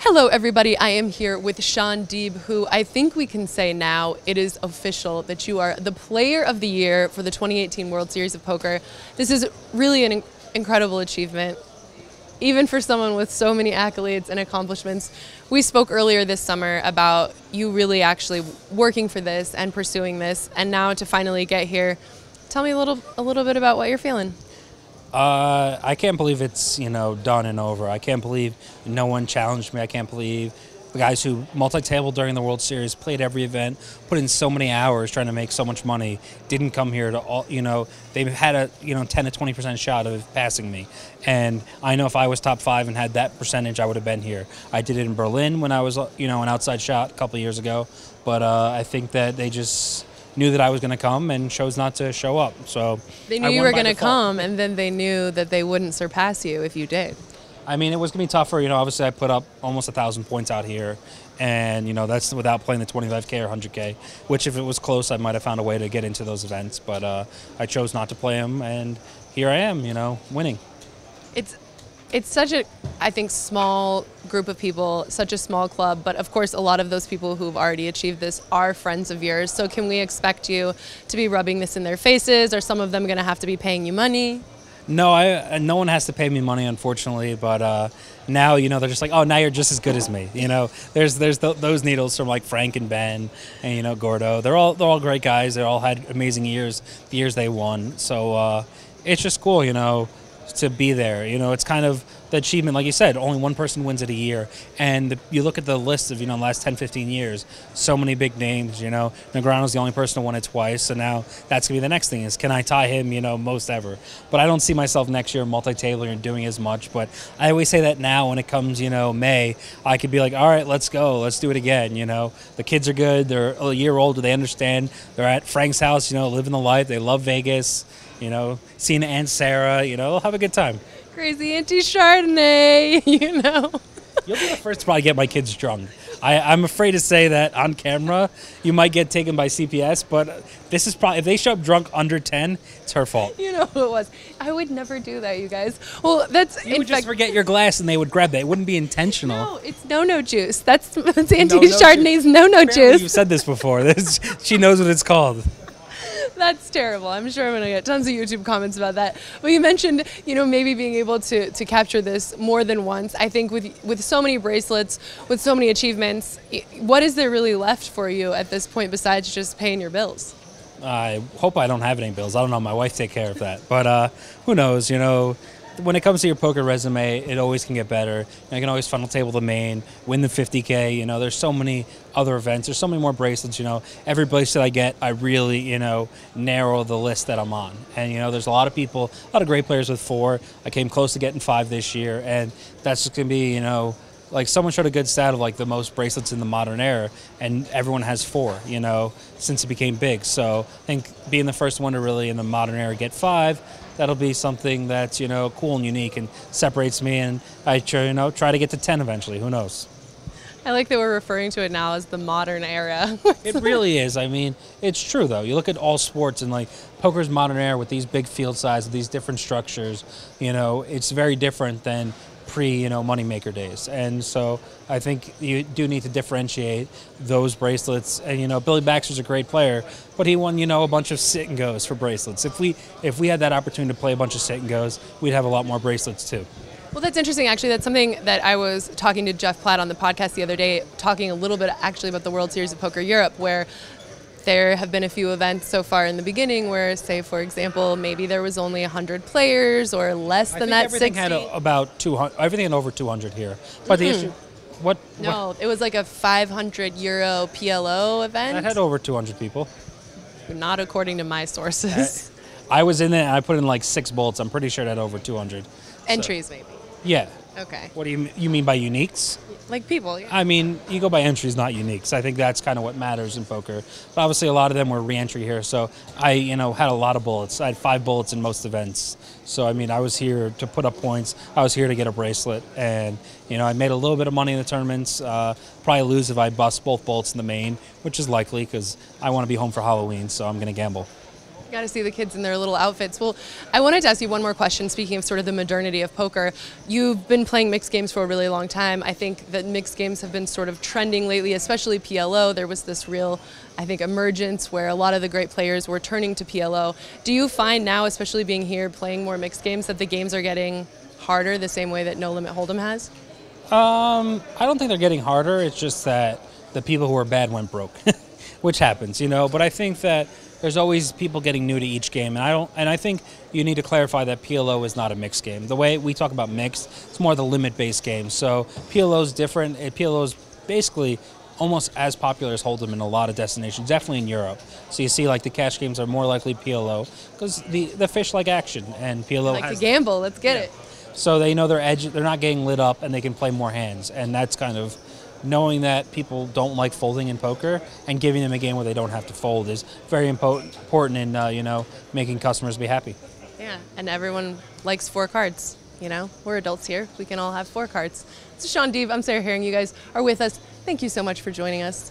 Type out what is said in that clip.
Hello, everybody. I am here with Shaun Deeb, who I think we can say now it is official that you are the Player of the Year for the 2018 World Series of Poker. This is really an incredible achievement, even for someone with so many accolades and accomplishments. We spoke earlier this summer about you really actually working for this and pursuing this, and now to finally get here. Tell me a little bit about what you're feeling. I can't believe it's, done and over. I can't believe no one challenged me. I can't believe the guys who multi-tabled during the World Series, played every event, put in so many hours trying to make so much money, didn't come here to all, they had a, 10 to 20% shot of passing me. And I know if I was top 5 and had that percentage, I would have been here. I did it in Berlin when I was, an outside shot a couple of years ago. But I think that they just knew that I was going to come and chose not to show up. So they knew you were going to come, and then they knew that they wouldn't surpass you if you did. I mean, it was going to be tougher. Obviously I put up almost 1,000 points out here, and that's without playing the 25K or 100K, which if it was close, I might have found a way to get into those events. But I chose not to play them, and here I am, winning. It's such a, I think, small group of people, such a small club, but of course a lot of those people who've already achieved this are friends of yours. So can we expect you to be rubbing this in their faces? Are some of them going to have to be paying you money? No, no one has to pay me money, unfortunately, but now, they're just like, oh, now you're just as good as me. There's those needles from like Frank and Ben and, Gordo. They're all great guys. They all had amazing years, the years they won. So it's just cool, to be there. It's kind of the achievement, like you said, only one person wins it a year. And you look at the list of, the last 10, 15 years, so many big names, Negreanu's the only person who won it twice. So now that's going to be the next thing is, can I tie him, most ever? But I don't see myself next year multi-tabling and doing as much. But I always say that now when it comes, May, I could be like, all right, let's go. Let's do it again. The kids are good. They're a year older. They understand. They're at Frank's house, living the life. They love Vegas. Seeing Aunt Sarah, they'll have a good time. Crazy Auntie Chardonnay, You'll be the first to probably get my kids drunk. I'm afraid to say that on camera. You might get taken by CPS, but this is probably, if they show up drunk under 10, it's her fault. You know who it was. I would never do that, you guys. Well, that's... You would just forget your glass and they would grab that. It wouldn't be intentional. No, it's no juice. That's Auntie Chardonnay's no juice. You've said this before. She knows what it's called. That's terrible. I'm sure I'm going to get tons of YouTube comments about that. But you mentioned, maybe being able to capture this more than once. I think with so many bracelets, with so many achievements, what is there really left for you at this point besides just paying your bills? I hope I don't have any bills. I don't know. My wife take care of that. But who knows, when it comes to your poker resume, it always can get better. You can always funnel table the main, win the 50K. There's so many other events. There's so many more bracelets. Every bracelet I get, I really, narrow the list that I'm on. And, there's a lot of people, a lot of great players with 4. I came close to getting 5 this year. And that's just going to be, like someone showed a good stat of like the most bracelets in the modern era, and everyone has 4, since it became big. So I think being the first one to really in the modern era get 5, that'll be something that's, cool and unique and separates me, and I try to get to 10 eventually. Who knows? I like that we're referring to it now as the modern era. It really is. I mean, it's true, though. You look at all sports and, like, poker's modern era with these big field sizes, these different structures, it's very different than moneymaker days. And so I think you do need to differentiate those bracelets. And, Billy Baxter's a great player, but he won, a bunch of sit and goes for bracelets. If we had that opportunity to play a bunch of sit and goes, we'd have a lot more bracelets too. Well, that's interesting, actually. That's something that I was talking to Jeff Platt on the podcast the other day, talking a little bit actually about the World Series of Poker Europe, where there have been a few events so far in the beginning where, say, for example, maybe there was only 100 players or less than that. Everything 60. had about 200. Everything had over 200 here. But the issue, it was like a 500 euro PLO event. That had over 200 people. Not according to my sources. I was in it and I put in like 6 bullets. I'm pretty sure it had over 200 entries, maybe. Yeah. Okay. What do you mean by uniques? Like people. Yeah. I mean, you go by entries, not uniques. I think that's kind of what matters in poker. But obviously, a lot of them were re-entry here. So I, had a lot of bullets. I had 5 bullets in most events. So I mean, I was here to put up points. I was here to get a bracelet, and I made a little bit of money in the tournaments. Probably lose if I bust both bullets in the main, which is likely because I want to be home for Halloween. So I'm going to gamble. Got to see the kids in their little outfits. Well, I wanted to ask you one more question. Speaking of sort of the modernity of poker, you've been playing mixed games for a really long time. I think that mixed games have been sort of trending lately, especially PLO. There was this real, I think, emergence where a lot of the great players were turning to PLO. Do you find now, especially being here playing more mixed games, that the games are getting harder the same way that No Limit Hold'em has? I don't think they're getting harder. It's just that the people who are bad went broke, which happens, you know. But I think that there's always people getting new to each game, and I think you need to clarify that PLO is not a mixed game. The way we talk about mixed, it's more the limit-based game. So PLO is different. PLO is basically almost as popular as Hold'em in a lot of destinations, definitely in Europe. So you see, like, the cash games are more likely PLO because the fish like action, and PLO like to gamble. Let's get it. So they know they're not getting lit up, and they can play more hands, and that's kind of knowing that people don't like folding in poker and giving them a game where they don't have to fold is very important in making customers be happy. Yeah, and everyone likes 4 cards. You know, we're adults here. We can all have 4 cards. This is Shaun Deeb. I'm Sarah Herring. You guys are with us. Thank you so much for joining us.